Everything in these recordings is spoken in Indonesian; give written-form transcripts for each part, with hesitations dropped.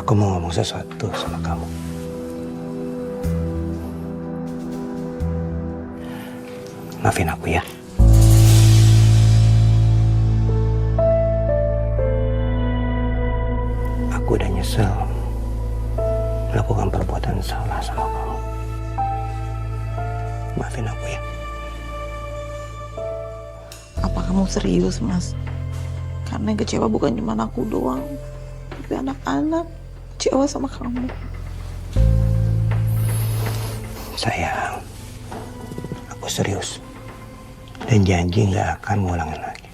Aku mau ngomong sesuatu sama kamu. Maafin aku ya. Aku udah nyesel melakukan perbuatan salah sama kamu. Maafin aku ya. Apa kamu serius, Mas? Karena yang kecewa bukan cuma aku doang, tapi anak-anak kecewa sama kamu. Sayang, aku serius. Dan janji gak akan ngulangin lagi.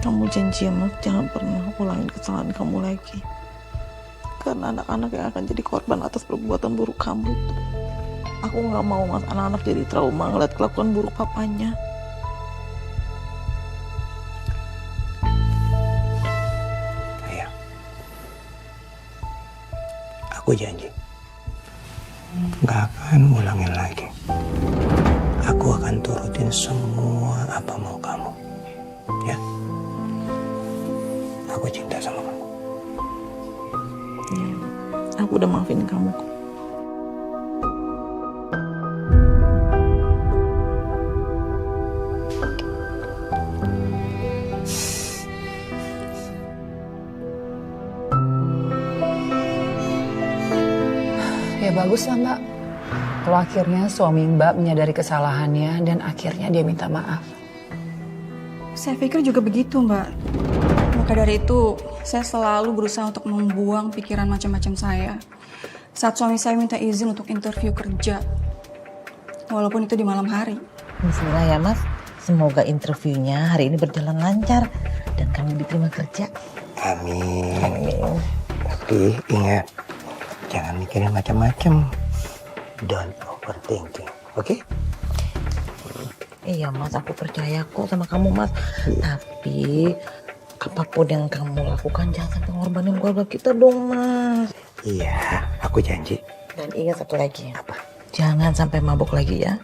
Kamu janji ya, Mas, jangan pernah ulangin kesalahan kamu lagi. Karena anak-anak yang akan jadi korban atas perbuatan buruk kamu itu. Aku gak mau, Mas, anak-anak jadi trauma ngeliat kelakuan buruk papanya. Sayang, aku janji gak akan ngulangin lagi. Aku akan turutin semua apa mau kamu. Ya? Aku cinta sama kamu. Ya, aku udah maafin kamu kok. Ya bagus lah Mbak. Kalau akhirnya suami Mbak menyadari kesalahannya dan akhirnya dia minta maaf. Saya pikir juga begitu, Mbak. Maka dari itu, saya selalu berusaha untuk membuang pikiran macam-macam saya. Saat suami saya minta izin untuk interview kerja. Walaupun itu di malam hari. Bismillah ya Mas, semoga interviewnya hari ini berjalan lancar dan kamu diterima kerja. Amin. Tapi ingat, jangan mikirin macam-macam. Don't overthinking, oke? Iya Mas, aku percaya kok sama kamu Mas. Tapi apapun yang kamu lakukan jangan sampai ngorbanin keluarga kita dong Mas. Iya, aku janji. Dan ingat satu lagi. Apa? Jangan sampai mabuk lagi ya.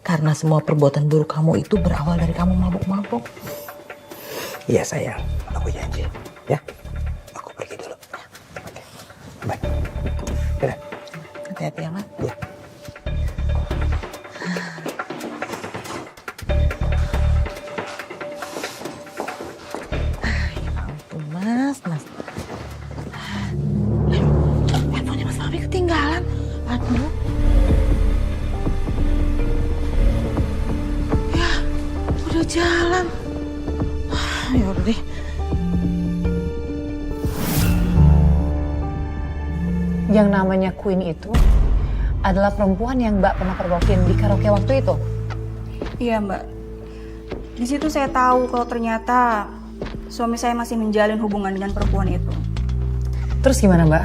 Karena semua perbuatan buruk kamu itu berawal dari kamu mabuk-mabuk. Iya sayang, aku janji. Ya, aku pergi dulu. Oke, bye. Dadah. Hati-hati ya Mas. Ya. Mas. Handphonenya Mas Fabi ketinggalan. Aduh. Ya, udah jalan. Ya udah deh. Yang namanya Queen itu adalah perempuan yang Mbak pernah pergokin di karaoke waktu itu. Iya, Mbak. Di situ saya tahu kalau ternyata suami saya masih menjalin hubungan dengan perempuan itu. Terus gimana Mbak?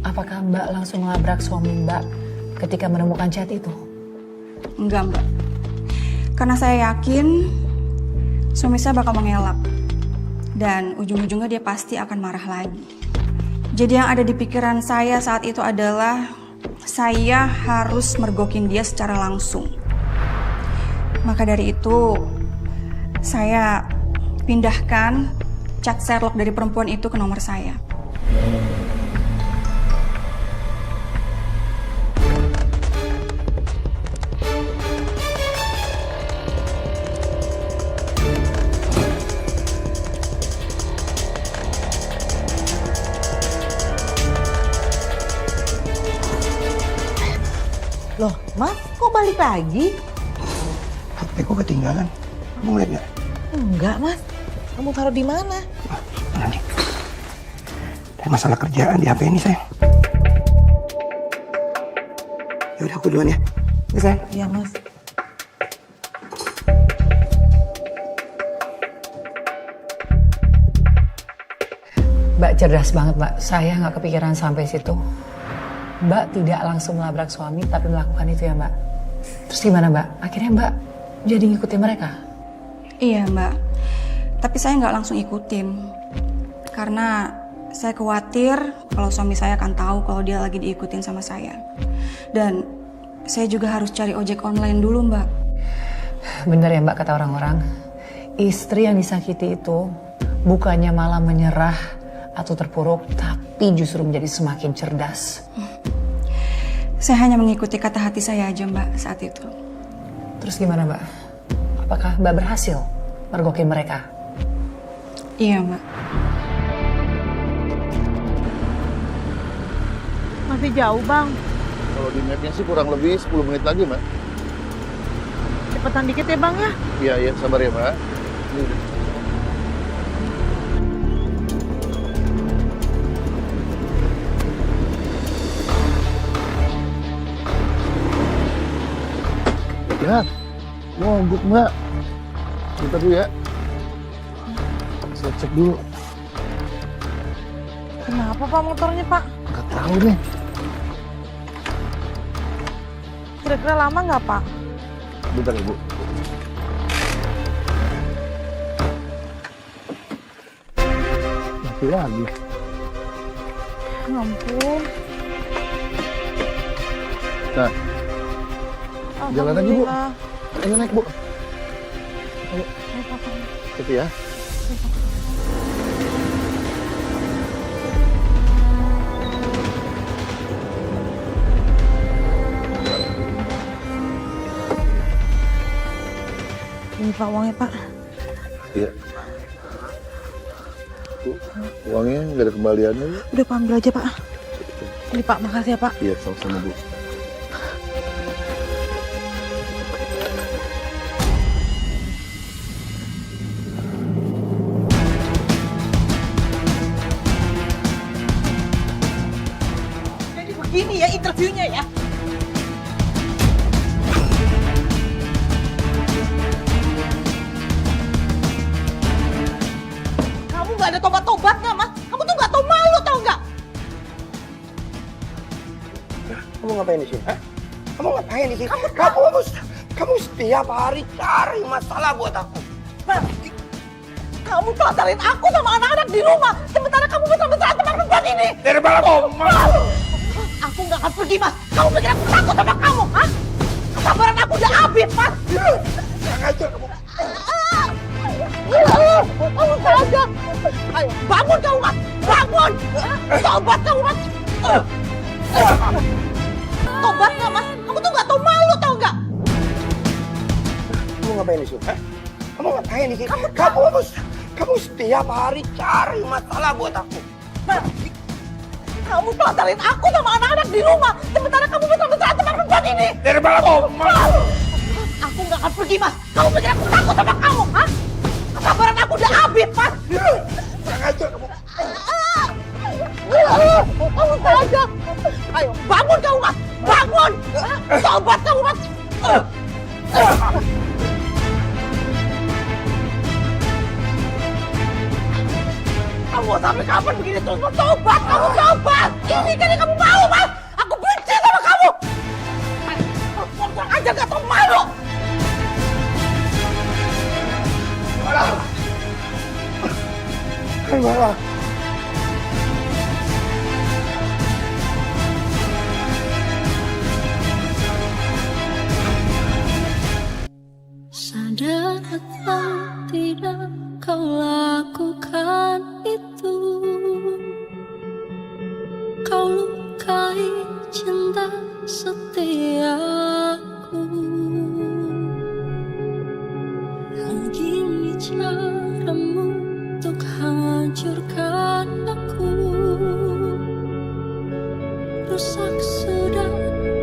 Apakah Mbak langsung melabrak suami Mbak ketika menemukan chat itu? Enggak, Mbak. Karena saya yakin suami saya bakal mengelak. Dan ujung-ujungnya dia pasti akan marah lagi. Jadi yang ada di pikiran saya saat itu adalah saya harus mergokin dia secara langsung. Maka dari itu saya pindahkan chat Sherlock dari perempuan itu ke nomor saya. Loh, Mas, kok balik lagi? HP ku ketinggalan. Kamu ngeliat nggak? Enggak, Mas. Kamu taruh di mana? Nanti. Ada masalah kerjaan di HP ini, sayang. Ya udah, aku duluan ya. Ya, sayang. Iya, Mas. Mbak cerdas banget Mbak, saya nggak kepikiran sampai situ. Mbak tidak langsung melabrak suami tapi melakukan itu ya Mbak. Terus gimana Mbak? Akhirnya Mbak jadi ngikutin mereka? Iya, Mbak. Tapi saya nggak langsung ikutin. Karena saya khawatir kalau suami saya akan tahu kalau dia lagi diikutin sama saya. Dan saya juga harus cari ojek online dulu, Mbak. Bener ya Mbak kata orang-orang. Istri yang disakiti itu bukannya malah menyerah atau terpuruk, tapi justru menjadi semakin cerdas. Saya hanya mengikuti kata hati saya aja Mbak saat itu. Terus gimana Mbak? Apakah Mbak berhasil mergokin mereka? Iya Mbak. Masih jauh bang, Kalau di mapnya sih kurang lebih 10 menit lagi, Mbak. cepetan dikit ya bang ya. Iya, iya, sabar ya, Mbak. Ini udah. Ya, mogok, Mbak. Kita dulu ya. Saya cek dulu. Kenapa pak motornya pak? Nggak tahu nih. Kira-kira lama nggak pak? Bentar, Ibu. Mati lagi. Ya ampun. Nah, jalan lagi, Bu. Alhamdulillah. Ayo naik, Bu. Ayo, Pak. Gitu ya. Ini pak uangnya pak. Iya. Bu, uangnya nggak ada kembaliannya, Bu. Udah pak ambil aja pak. Ini pak makasih ya pak. Iya, sama-sama, Bu. Jadi begini ya interviewnya ya. Kamu nggak ada tobat-tobatnya mas. Kamu tuh nggak tahu malu tau nggak? Kamu ngapain di sini? Hah? Kamu ngapain di sini? Kamu setiap hari cari masalah buat aku. Mas, kamu pacarin aku sama anak-anak di rumah. Sementara kamu mesra-mesraan sama perempuan ini. Dari malam malu. Aku nggak akan pergi mas. Kamu pikir aku takut sama kamu? Hah? Kesabaran aku udah habis mas. Jangan aja kamu. Kamu saja. Ayo bangun kamu mas. Bangun. Tobat kamu mas. Tobat nggak mas? Kamu tuh nggak tahu malu tau nggak? Kamu ngapain di sini? Hah? Kamu ngapain di sini? Kamu setiap hari cari masalah buat aku. Mas, kamu pacarin aku sama anak-anak di rumah. Sementara kamu mesra-mesraan sama perempuan ini. Dari malam malu. Aku nggak akan pergi mas. Kamu pikir aku takut sama kamu? Hah? Kesabaran aku udah habis mas. Jangan aja kamu. Kamu saja. Ayo bangun kamu mas. Bangun. Tobat kamu mas. Kamu mau sampai kapan begini terus? Mas? Tobat kamu tobat. Ini kan yang kamu mau mas. Aku benci sama kamu. Kurang aja gak tau malu. Malah. Sadar atau tidak kau lakukan itu. Kau lukai cinta setiaku. Begini caramu untuk hancurkan aku. Rusak sudah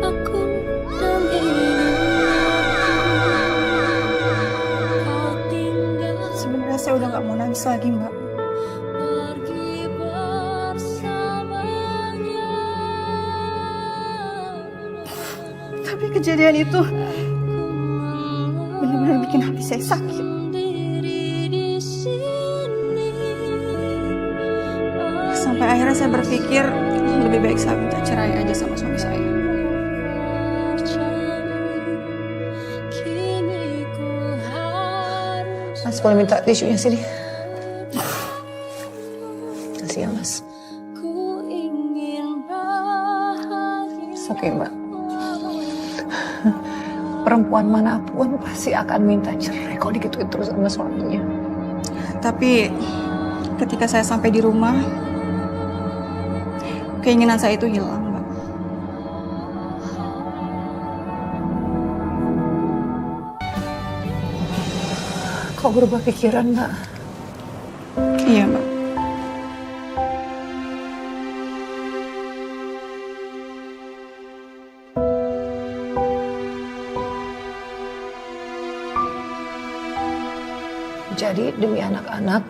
aku dan Sebenarnya saya udah nggak mau nangis lagi Mbak. pergi bersamanya. Tapi kejadian itu benar-benar bikin hati saya sakit. Diri di sini. Sampai akhirnya saya berpikir lebih baik saya minta cerai aja sama suami saya. Kini ku harus Mas boleh minta tisunya sini? Kasih ya mas. ku ingin bahagia. Oke mbak. Perempuan manapun pasti akan minta cerai kalau digituin terus sama suaminya. Tapi ketika saya sampai di rumah, keinginan saya itu hilang, Mbak. Kok berubah pikiran, Mbak? Iya, Mbak. Jadi demi anak-anak,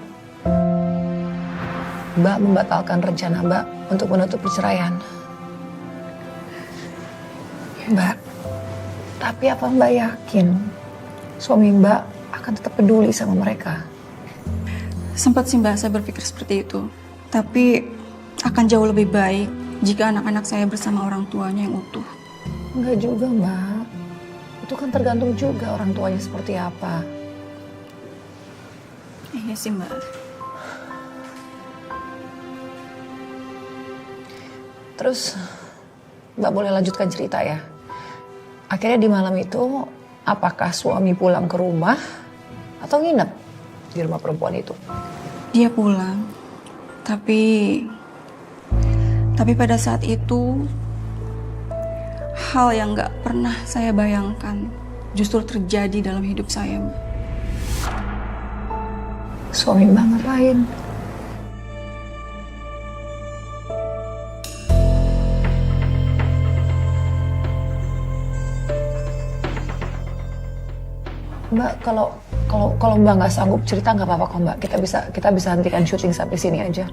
Mbak membatalkan rencana Mbak untuk menutup perceraian. Mbak, tapi apa Mbak yakin suami Mbak akan tetap peduli sama mereka? Sempat sih Mbak saya berpikir seperti itu. Tapi akan jauh lebih baik jika anak-anak saya bersama orang tuanya yang utuh. Enggak juga Mbak, itu kan tergantung juga orang tuanya seperti apa. Iya sih Mbak. Terus Mbak boleh lanjutkan cerita ya. Akhirnya di malam itu apakah suami pulang ke rumah atau nginep di rumah perempuan itu? Dia pulang. Tapi pada saat itu hal yang gak pernah saya bayangkan justru terjadi dalam hidup saya, Mbak. Suami Mbak ngapain? Mbak, kalau Mbak nggak sanggup cerita nggak apa-apa kok Mbak. Kita bisa hentikan syuting sampai sini aja.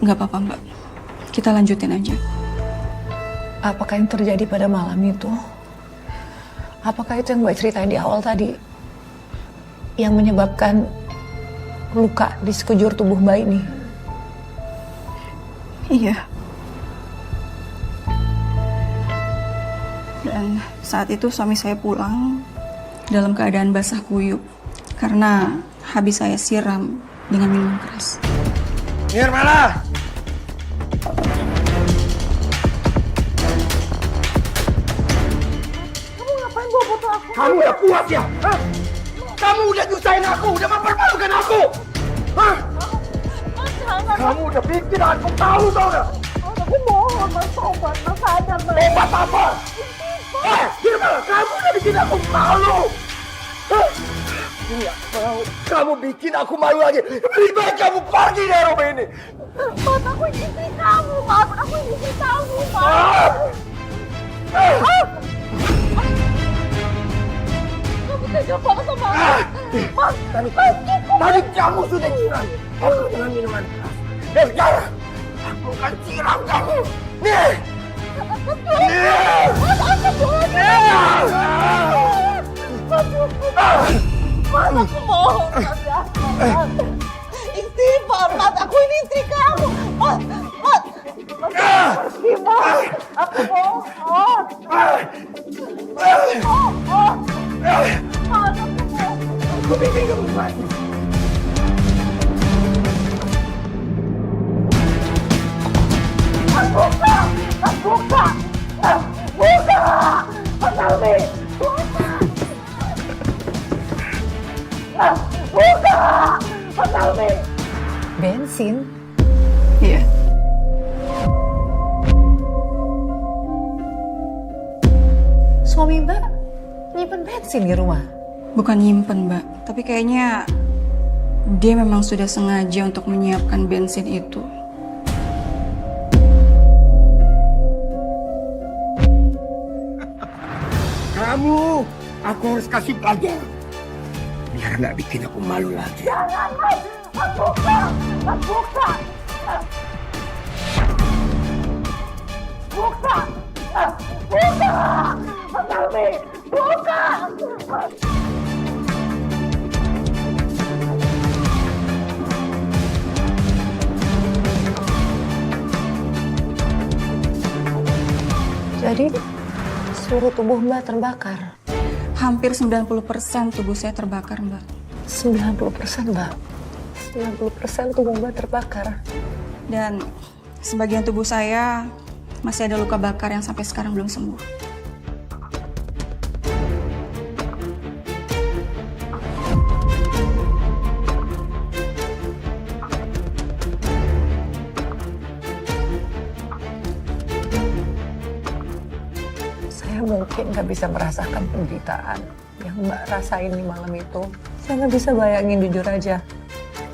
Nggak apa-apa Mbak. Kita lanjutin aja. Apakah yang terjadi pada malam itu? Apakah itu yang Mbak ceritain di awal tadi? Yang menyebabkan luka di sekujur tubuh Mbak ini? Iya. Dan saat itu suami saya pulang dalam keadaan basah kuyup karena habis saya siram dengan minuman keras. Nirmala! Kamu ngapain bawa foto aku? Kamu udah puas ya? Hah? Kamu udah nyusahin aku, udah mempermalukan aku! Hah? Kamu udah bikin aku tahu, tau gak? Aku mohon Mas, tobat Mas, sadar Mas. Obat apa? Nirmala, kamu udah bikin aku malu! Hah? Nggak mau. Kamu bikin aku malu lagi. Lebih baik kamu pergi dari rumah ini. Mas, aku istri kamu, Mas. Aku istri kamu, Mas. Kamu tega banget sama aku. Mas, Tadi kamu sudah siram aku dengan minuman keras. Dan sekarang aku akan siram kamu. Nih! Nih! Mas, aku mohon. Mas, istighfar, Mas. Aku ini istri kamu. Mas, Mas. Pergi, Mas. Aku mohon. Mas, aku mohon. Aku bikin kamu mati. Buka! Buka! Buka! Mas Almi! Buka! Mas Almi! Bensin? Iya. Suami Mbak nyimpen bensin di rumah? Bukan nyimpen Mbak, tapi kayaknya dia memang sudah sengaja untuk menyiapkan bensin itu. Kamu, aku harus kasih pelajaran. Biar nggak bikin aku malu lagi. Jangan, Mas! Buka! Buka! Buka! Buka! Mas Almi! Buka! Jadi seluruh tubuh Mbak terbakar? Hampir 90% tubuh saya terbakar Mbak. 90% Mbak? 90% tubuh Mbak terbakar? Dan sebagian tubuh saya masih ada luka bakar yang sampai sekarang belum sembuh. mungkin nggak bisa merasakan penderitaan yang Mbak rasain di malam itu. Saya nggak bisa bayangin, jujur aja.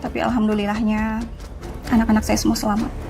Tapi alhamdulillahnya anak-anak saya semua selamat.